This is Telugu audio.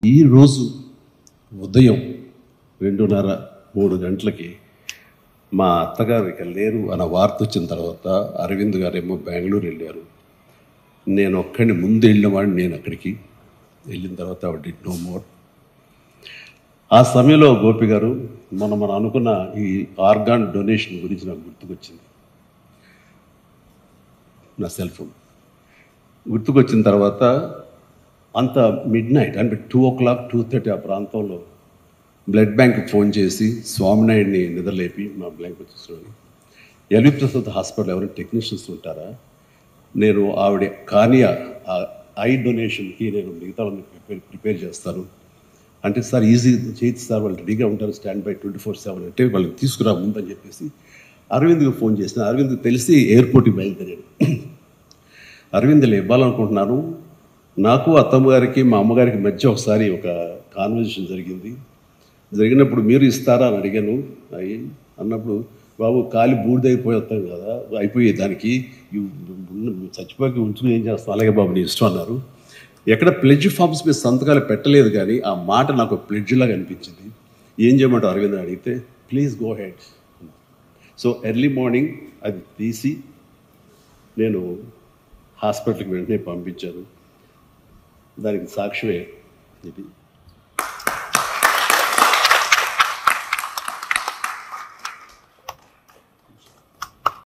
ఈరోజు ఉదయం 2:30, 3 గంటలకి మా అత్తగారు ఇక లేరు అన్న వార్త వచ్చిన తర్వాత అరవింద్ గారేమో బెంగళూరు వెళ్ళారు. నేను ఒక్కడిని ముందు వెళ్ళినవాడిని. నేను అక్కడికి వెళ్ళిన తర్వాత ఆవిడ డిడ్ నో మోర్. ఆ సమయంలో గోపి గారు మనం అనుకున్న ఈ ఆర్గాన్ డొనేషన్ గురించి నాకు గుర్తుకొచ్చింది. నా సెల్ ఫోన్ గుర్తుకొచ్చిన తర్వాత అంత మిడ్ నైట్ అంటే 2 o'clock 2:30 ఆ ప్రాంతంలో బ్లడ్ బ్యాంక్ ఫోన్ చేసి స్వామినాయుడిని నిద్రలేపి మా బ్యాంక్ వచ్చేసి ఎల్వి ప్రసాద్ హాస్పిటల్ ఎవరైనా టెక్నీషియన్స్ ఉంటారా, నేను ఆవిడ కానీ ఐ డొనేషన్కి నేను మిగతా ప్రిపేర్ చేస్తాను అంటే, సార్ ఈజీ చేయొచ్చు సార్, వాళ్ళు రెడీగా ఉంటారు, స్టాండ్ బై 24/7 అంటే వాళ్ళకి తీసుకురా ముందని చెప్పేసి అరవింద్కి ఫోన్ చేసిన. అరవింద్కి తెలిసి ఎయిర్పోర్ట్కి బయలుదేరాడు. అరవింద్లో ఇవ్వాలనుకుంటున్నాను, నాకు అత్తమ్మగారికి మా అమ్మగారికి మధ్య ఒకసారి ఒక కాన్వర్జేషన్ జరిగినప్పుడు మీరు ఇస్తారా అని అడిగాను. అన్నప్పుడు బాబు కాలి బూడిదైపోయి వస్తాం కదా, అయిపోయే దానికి చచ్చిపోయి ఉంచుకుని ఏం చేస్తాం, అలాగే బాబు నీ ఇష్టం అన్నారు. ఎక్కడ ప్లెడ్జ్ ఫామ్స్ మీద సంతకాలు పెట్టలేదు, కానీ ఆ మాట నాకు ప్లెడ్జ్ లాగా అనిపించింది. ఏం చేయమంటావు అరవింద్ అడిగితే, please go head. So early morning అది తీసి నేను హాస్పిటల్కి వెంటనే పంపించాను. దానికి సాక్ష్యమే ఇది.